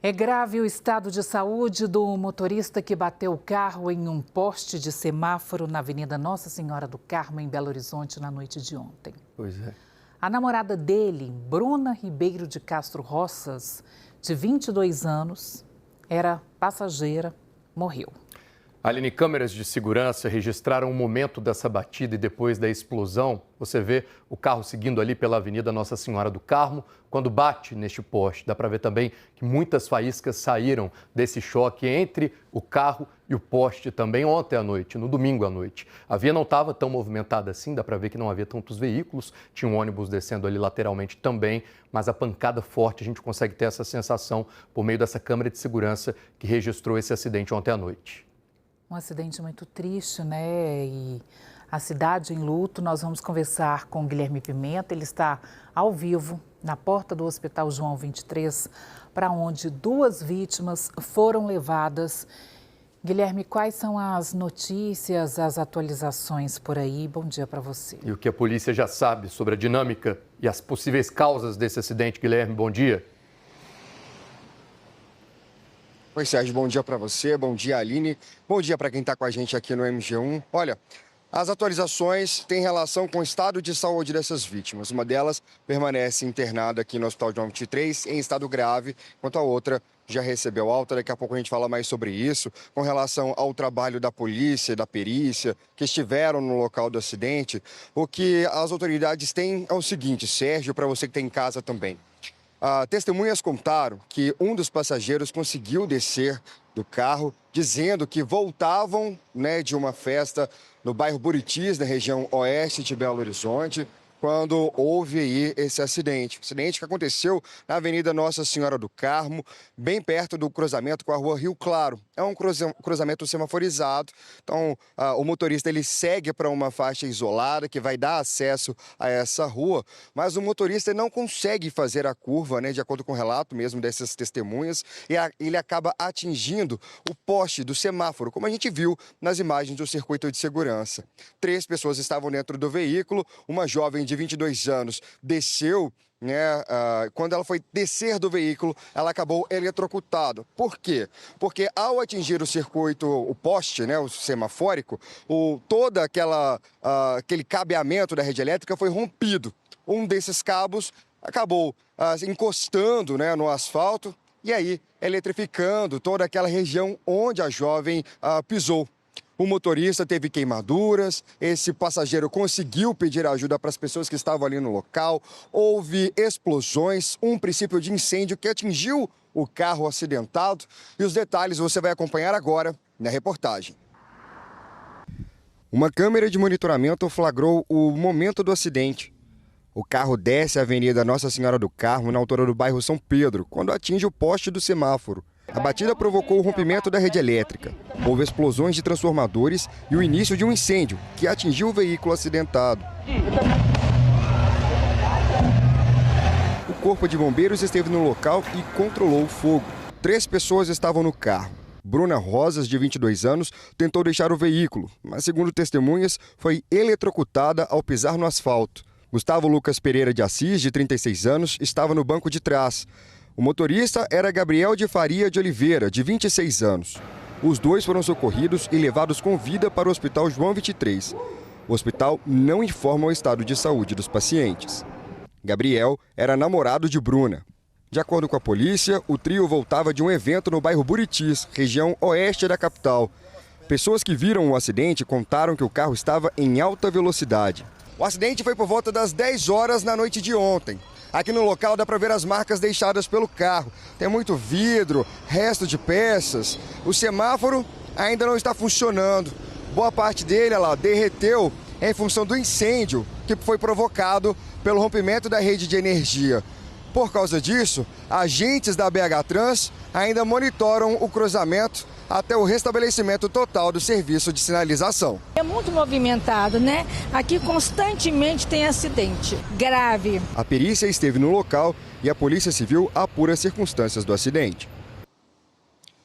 É grave o estado de saúde do motorista que bateu o carro em um poste de semáforo na Avenida Nossa Senhora do Carmo, em Belo Horizonte, na noite de ontem. Pois é. A namorada dele, Bruna Ribeiro de Castro Roças, de 22 anos, era passageira, morreu. Aline, câmeras de segurança registraram o momento dessa batida e depois da explosão. Você vê o carro seguindo ali pela Avenida Nossa Senhora do Carmo, quando bate neste poste. Dá para ver também que muitas faíscas saíram desse choque entre o carro e o poste também ontem à noite, no domingo à noite. A via não estava tão movimentada assim, dá para ver que não havia tantos veículos, tinha um ônibus descendo ali lateralmente também, mas a pancada forte, a gente consegue ter essa sensação por meio dessa câmera de segurança que registrou esse acidente ontem à noite. Um acidente muito triste, né? E a cidade em luto. Nós vamos conversar com Guilherme Pimenta. Ele está ao vivo na porta do Hospital João 23, para onde 2 vítimas foram levadas. Guilherme, quais são as notícias, as atualizações por aí? Bom dia para você. E o que a polícia já sabe sobre a dinâmica e as possíveis causas desse acidente, Guilherme? Bom dia. Oi, Sérgio, bom dia para você, bom dia, Aline, bom dia para quem está com a gente aqui no MG1. Olha, as atualizações têm relação com o estado de saúde dessas vítimas. Uma delas permanece internada aqui no Hospital João 23 em estado grave, enquanto a outra já recebeu alta. Daqui a pouco a gente fala mais sobre isso, com relação ao trabalho da polícia, da perícia, que estiveram no local do acidente. O que as autoridades têm é o seguinte, Sérgio, para você que está em casa também. Testemunhas contaram que um dos passageiros conseguiu descer do carro, dizendo que voltavam, de uma festa no bairro Buritis, na região oeste de Belo Horizonte, quando houve aí esse acidente. Acidente que aconteceu na Avenida Nossa Senhora do Carmo, bem perto do cruzamento com a rua Rio Claro. É um cruzamento semaforizado, então o motorista ele segue para uma faixa isolada que vai dar acesso a essa rua, mas o motorista não consegue fazer a curva, de acordo com o relato mesmo dessas testemunhas, e ele acaba atingindo o poste do semáforo, como a gente viu nas imagens do circuito de segurança. 3 pessoas estavam dentro do veículo, uma jovem de 22 anos desceu, quando ela foi descer do veículo, ela acabou eletrocutada. Por quê? Porque ao atingir o circuito, o poste, o semafórico, todo aquele cabeamento da rede elétrica foi rompido. Um desses cabos acabou encostando no asfalto e aí eletrificando toda aquela região onde a jovem pisou. O motorista teve queimaduras, esse passageiro conseguiu pedir ajuda para as pessoas que estavam ali no local. Houve explosões, um princípio de incêndio que atingiu o carro acidentado. E os detalhes você vai acompanhar agora na reportagem. Uma câmera de monitoramento flagrou o momento do acidente. O carro desce a Avenida Nossa Senhora do Carmo, na altura do bairro São Pedro, quando atinge o poste do semáforo. A batida provocou o rompimento da rede elétrica. Houve explosões de transformadores e o início de um incêndio que atingiu o veículo acidentado. O corpo de bombeiros esteve no local e controlou o fogo. 3 pessoas estavam no carro. Bruna Rosas, de 22 anos, tentou deixar o veículo, mas, segundo testemunhas, foi eletrocutada ao pisar no asfalto. Gustavo Lucas Pereira de Assis, de 36 anos, estava no banco de trás. O motorista era Gabriel de Faria de Oliveira, de 26 anos. Os 2 foram socorridos e levados com vida para o Hospital João 23. O hospital não informa o estado de saúde dos pacientes. Gabriel era namorado de Bruna. De acordo com a polícia, o trio voltava de um evento no bairro Buritis, região oeste da capital. Pessoas que viram o acidente contaram que o carro estava em alta velocidade. O acidente foi por volta das 10 horas na noite de ontem. Aqui no local dá para ver as marcas deixadas pelo carro. Tem muito vidro, resto de peças. O semáforo ainda não está funcionando. Boa parte dele, derreteu em função do incêndio que foi provocado pelo rompimento da rede de energia. Por causa disso, agentes da BH Trans ainda monitoram o cruzamento até o restabelecimento total do serviço de sinalização. É muito movimentado, Aqui constantemente tem acidente grave. A perícia esteve no local e a Polícia Civil apura as circunstâncias do acidente.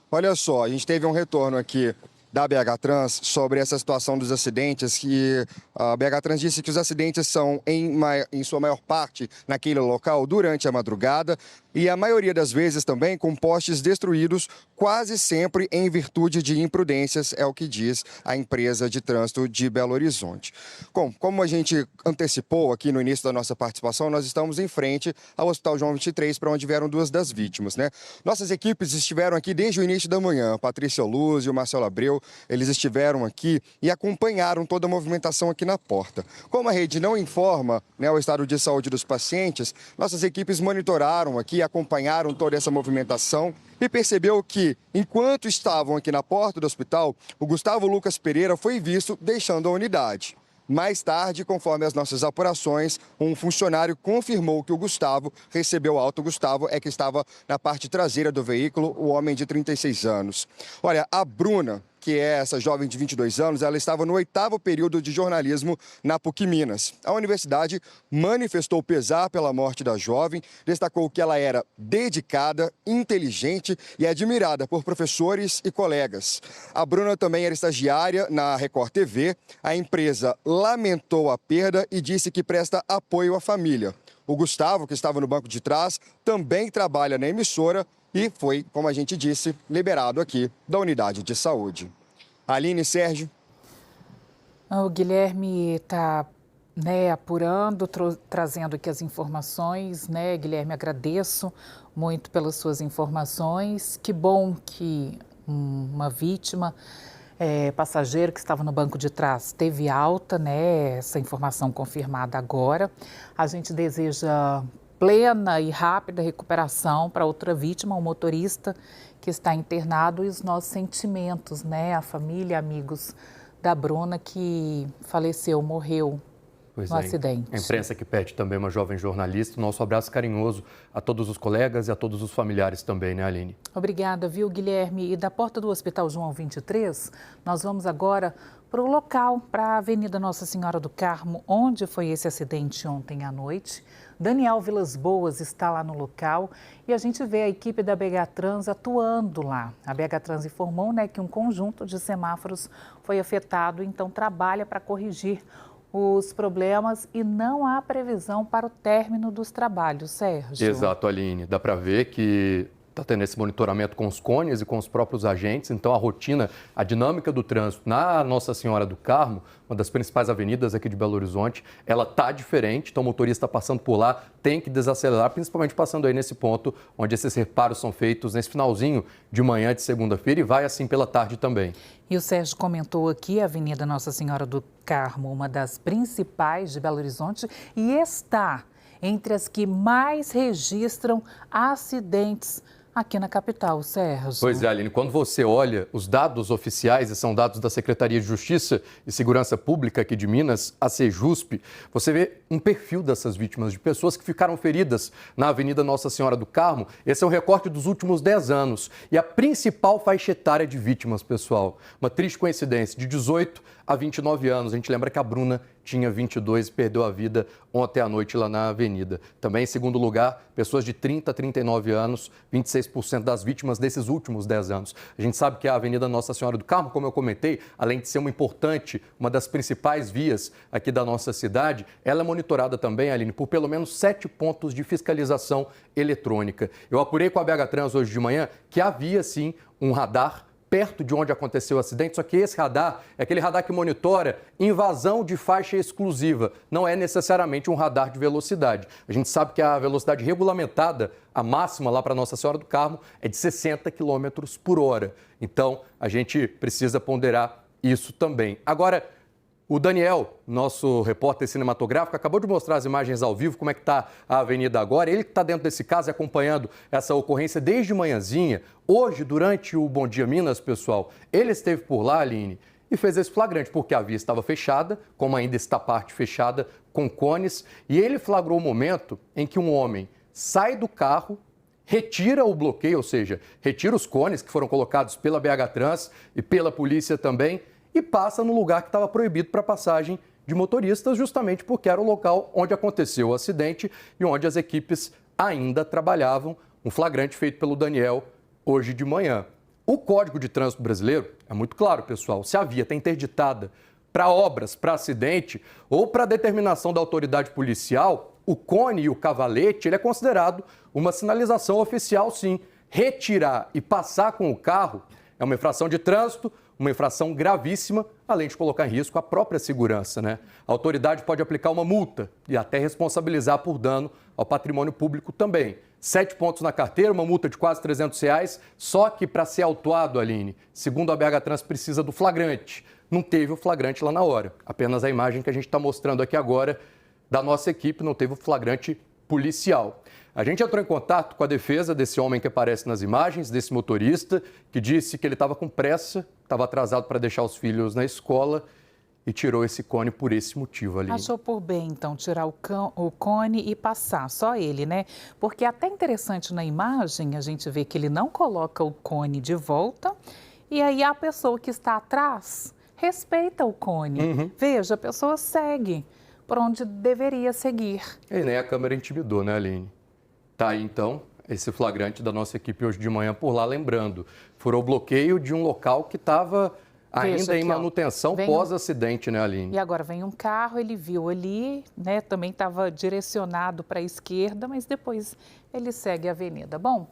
Olha só, a gente teve um retorno aqui da BH Trans sobre essa situação dos acidentes, que a BH Trans disse que os acidentes são, em sua maior parte, naquele local durante a madrugada e a maioria das vezes também com postes destruídos, quase sempre em virtude de imprudências, é o que diz a empresa de trânsito de Belo Horizonte. Bom, como a gente antecipou aqui no início da nossa participação, nós estamos em frente ao Hospital João 23, para onde vieram duas das vítimas, né? Nossas equipes estiveram aqui desde o início da manhã. Patrícia Luz e o Marcelo Abreu, eles estiveram aqui e acompanharam toda a movimentação aqui na porta. Como a rede não informa, né, o estado de saúde dos pacientes, nossas equipes monitoraram aqui, acompanharam toda essa movimentação e percebeu que, enquanto estavam aqui na porta do hospital, o Gustavo Lucas Pereira foi visto deixando a unidade. Mais tarde, conforme as nossas apurações, um funcionário confirmou que o Gustavo recebeu alta. O Gustavo é que estava na parte traseira do veículo, o homem de 36 anos. Olha, a Bruna, que é essa jovem de 22 anos, ela estava no 8º período de jornalismo na PUC Minas. A universidade manifestou pesar pela morte da jovem, destacou que ela era dedicada, inteligente e admirada por professores e colegas. A Bruna também era estagiária na Record TV. A empresa lamentou a perda e disse que presta apoio à família. O Gustavo, que estava no banco de trás, também trabalha na emissora e foi, como a gente disse, liberado aqui da unidade de saúde. Aline, Sérgio. O Guilherme está apurando, trazendo aqui as informações, né? Guilherme, agradeço muito pelas suas informações. Que bom que uma vítima, passageiro que estava no banco de trás, teve alta, né? Essa informação confirmada agora. A gente deseja plena e rápida recuperação para outra vítima, um motorista que está internado, e os nossos sentimentos, né? A família, amigos da Bruna que faleceu, morreu no acidente. A imprensa que pede também uma jovem jornalista. Nosso abraço carinhoso a todos os colegas e a todos os familiares também, né, Aline? Obrigada, viu, Guilherme? E da porta do Hospital João 23, nós vamos agora para o local, para a Avenida Nossa Senhora do Carmo, onde foi esse acidente ontem à noite. Daniel Vilas Boas está lá no local e a gente vê a equipe da BH Trans atuando lá. A BH Trans informou, né, que um conjunto de semáforos foi afetado, então trabalha para corrigir os problemas e não há previsão para o término dos trabalhos, Sérgio. Exato, Aline. Dá para ver que está tendo esse monitoramento com os cones e com os próprios agentes. Então, a rotina, a dinâmica do trânsito na Nossa Senhora do Carmo, uma das principais avenidas aqui de Belo Horizonte, ela está diferente. Então, o motorista passando por lá tem que desacelerar, principalmente passando aí nesse ponto onde esses reparos são feitos nesse finalzinho de manhã de segunda-feira e vai assim pela tarde também. E o Sérgio comentou aqui a Avenida Nossa Senhora do Carmo, uma das principais de Belo Horizonte, e está entre as que mais registram acidentes aqui na capital, Sérgio. Pois é, Aline, quando você olha os dados oficiais, e são dados da Secretaria de Justiça e Segurança Pública aqui de Minas, a Sejusp, você vê um perfil dessas vítimas, de pessoas que ficaram feridas na Avenida Nossa Senhora do Carmo. Esse é um recorte dos últimos 10 anos e a principal faixa etária de vítimas, pessoal. Uma triste coincidência, de 18 a 29 anos. A gente lembra que a Bruna tinha 22 e perdeu a vida ontem à noite lá na avenida. Também, em segundo lugar, pessoas de 30 a 39 anos, 26% das vítimas desses últimos 10 anos. A gente sabe que a Avenida Nossa Senhora do Carmo, como eu comentei, além de ser uma das principais vias aqui da nossa cidade, ela é monitorada também, Aline, por pelo menos 7 pontos de fiscalização eletrônica. Eu apurei com a BH Trans hoje de manhã que havia, sim, um radar perto de onde aconteceu o acidente, só que esse radar é aquele radar que monitora invasão de faixa exclusiva, não é necessariamente um radar de velocidade. A gente sabe que a velocidade regulamentada, a máxima lá para Nossa Senhora do Carmo, é de 60 km por hora. Então, a gente precisa ponderar isso também. Agora, o Daniel, nosso repórter cinematográfico, acabou de mostrar as imagens ao vivo, como é que está a avenida agora. Ele que está dentro desse caso e acompanhando essa ocorrência desde manhãzinha. Hoje, durante o Bom Dia Minas, pessoal, ele esteve por lá, Aline, e fez esse flagrante, porque a via estava fechada, como ainda está a parte fechada, com cones, e ele flagrou o momento em que um homem sai do carro, retira o bloqueio, ou seja, retira os cones que foram colocados pela BH Trans e pela polícia também, e passa no lugar que estava proibido para passagem de motoristas, justamente porque era o local onde aconteceu o acidente e onde as equipes ainda trabalhavam. Um flagrante feito pelo Daniel hoje de manhã. O Código de Trânsito Brasileiro é muito claro, pessoal. Se a via está interditada para obras, para acidente ou para determinação da autoridade policial, o cone e o cavalete ele é considerado uma sinalização oficial, sim. Retirar e passar com o carro é uma infração de trânsito, uma infração gravíssima, além de colocar em risco a própria segurança, né? A autoridade pode aplicar uma multa e até responsabilizar por dano ao patrimônio público também. 7 pontos na carteira, uma multa de quase R$300, só que para ser autuado, Aline, segundo a BH Trans, precisa do flagrante. Não teve o flagrante lá na hora, apenas a imagem que a gente está mostrando aqui agora da nossa equipe, não teve o flagrante policial. A gente entrou em contato com a defesa desse homem que aparece nas imagens, desse motorista, que disse que ele estava com pressa, estava atrasado para deixar os filhos na escola e tirou esse cone por esse motivo, ali. Achou por bem, então, tirar o cone e passar, só ele, né? Porque até interessante na imagem, a gente vê que ele não coloca o cone de volta e aí a pessoa que está atrás respeita o cone. Veja, a pessoa segue por onde deveria seguir. E nem a câmera intimidou, né, Aline? Tá aí, então, esse flagrante da nossa equipe hoje de manhã por lá, lembrando, furou o bloqueio de um local que estava ainda em manutenção pós-acidente, né, Aline? E agora vem um carro, ele viu ali, né, também estava direcionado para a esquerda, mas depois ele segue a avenida. Bom,